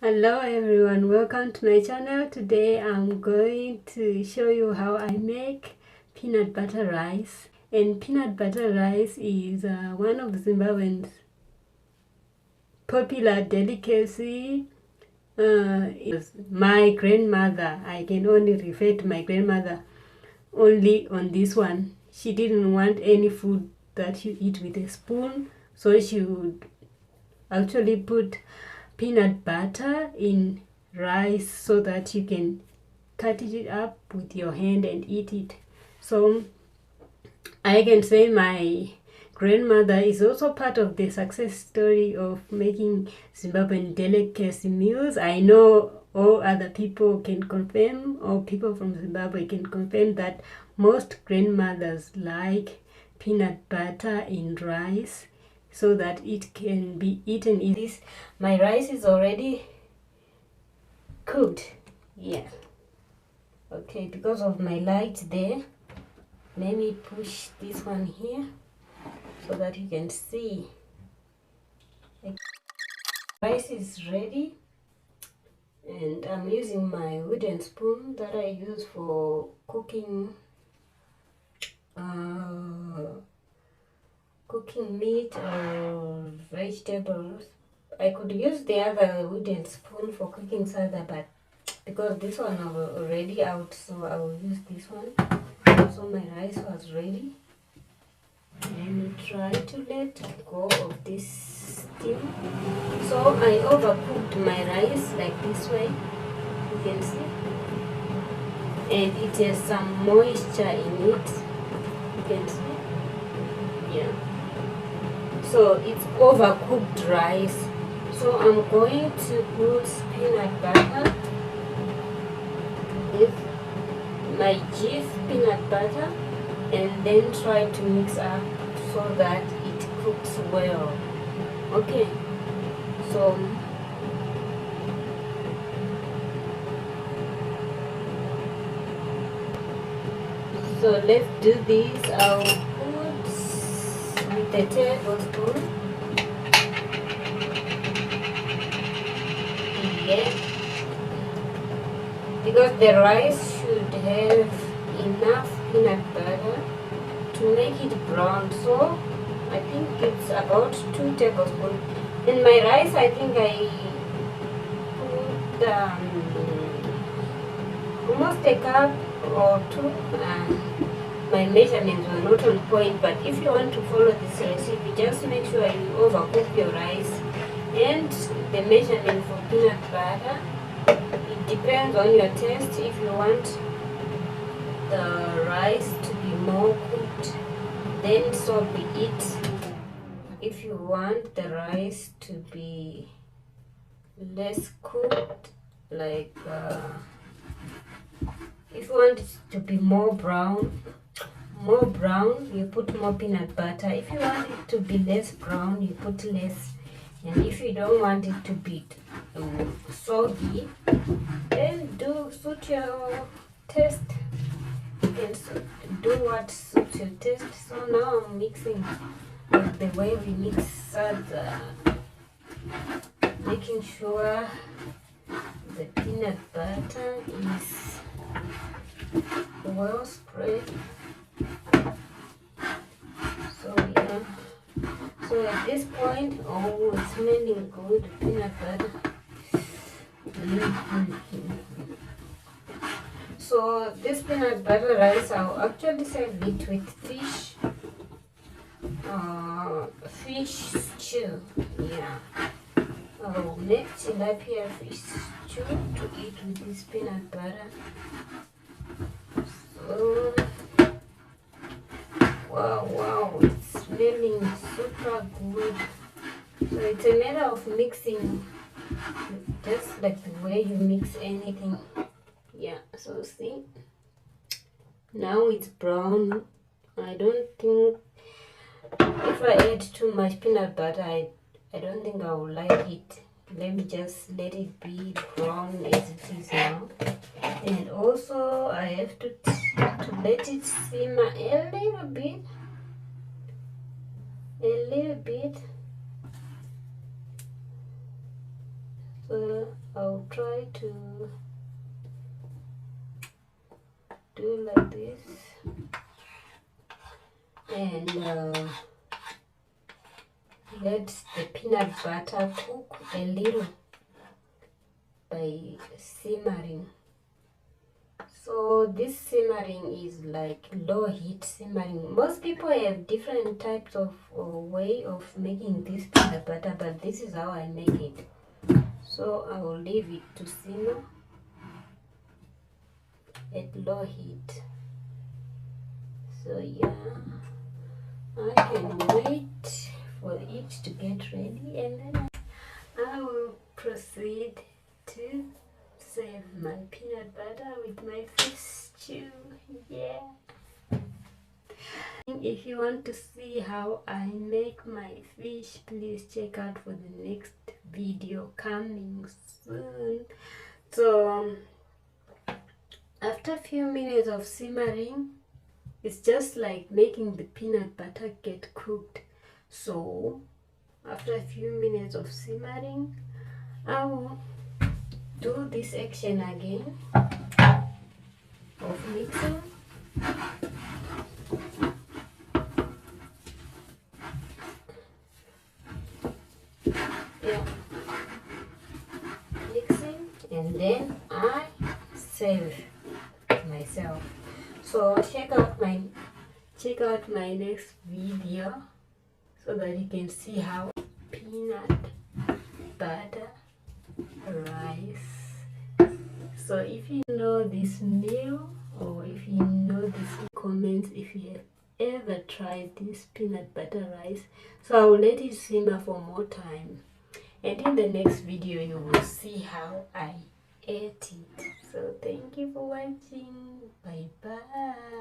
Hello everyone, welcome to my channel. Today I'm going to show you how I make peanut butter rice. And peanut butter rice is one of Zimbabwean's popular delicacy. Is my grandmother. I can only refer to my grandmother only on this one. She didn't want any food that you eat with a spoon, so she would actually put peanut butter in rice so that you can cut it up with your hand and eat it. So I can say my grandmother is also part of the success story of making Zimbabwean delicacy meals. I know all other people can confirm, or people from Zimbabwe can confirm, that most grandmothers like peanut butter in rice so that it can be eaten. My rice is already cooked. Yeah. Okay, because of my light there, let me push this one here so that you can see. Rice is ready, and I'm using my wooden spoon that I use for cooking cooking meat or vegetables. I could use the other wooden spoon for cooking salad, but because this one is already out, so I will use this one. So my rice was ready. Let me try to let go of this steam. So I overcooked my rice like this way, you can see, and it has some moisture in it, you can see. Yeah, so it's overcooked rice. So I'm going to put peanut butter with my cheese, peanut butter, and then try to mix up so that it cooks well. Okay, so let's do this. I'll put with the tablespoon. Yeah, because the rice should have enough peanut butter to make it brown. So I think it's about 2 tablespoons. In my rice, I think I put almost a cup or 2. My measurements were not on point, but if you want to follow this recipe, just make sure you overcook your rice. And the measurement for peanut butter, it depends on your taste. If you want the rice to be more cooked, then so be it. If you want the rice to be less cooked, like if you want it to be more brown, you put more peanut butter. If you want it to be less brown, you put less. And if you don't want it to be soggy, then suit your taste. And do what suits your taste. So now I'm mixing like the way we mix salsa, making sure the peanut butter is well spread. So yeah, so at this point, oh, it's smelling good, peanut butter. So this peanut butter rice, I'll actually serve it with fish stew. Yeah, I'll make tilapia fish stew to eat with this peanut butter. So wow, it's smelling super good. So it's a matter of mixing, just like the way you mix anything. Yeah, so see, now it's brown. I don't think if I add too much peanut butter, I don't think I will like it. Let me just let it be brown as it is now. And also I have to let it simmer a little bit. So I'll try to do like this, and let the peanut butter cook a little by simmering. So this simmering is like low heat simmering. Most people have different types of way of making this peanut butter, but this is how I make it. So I will leave it to simmer at low heat. So yeah, I can wait for it to get ready, and then I will proceed to save my peanut butter with my fish stew. Yeah. If you want to see how I make my fish, please check out for the next video coming soon. So after a few minutes of simmering, it's just like making the peanut butter get cooked. So after a few minutes of simmering, I will do this action again of mixing. Yeah, mixing, and then I save myself. So check out my next video so that you can see how peanut butter rice. So if you know this meal, or if you know this, comments if you have ever tried this peanut butter rice. So I will let it simmer for more time, and in the next video you will see how I ate it. So thank you for watching. Bye bye.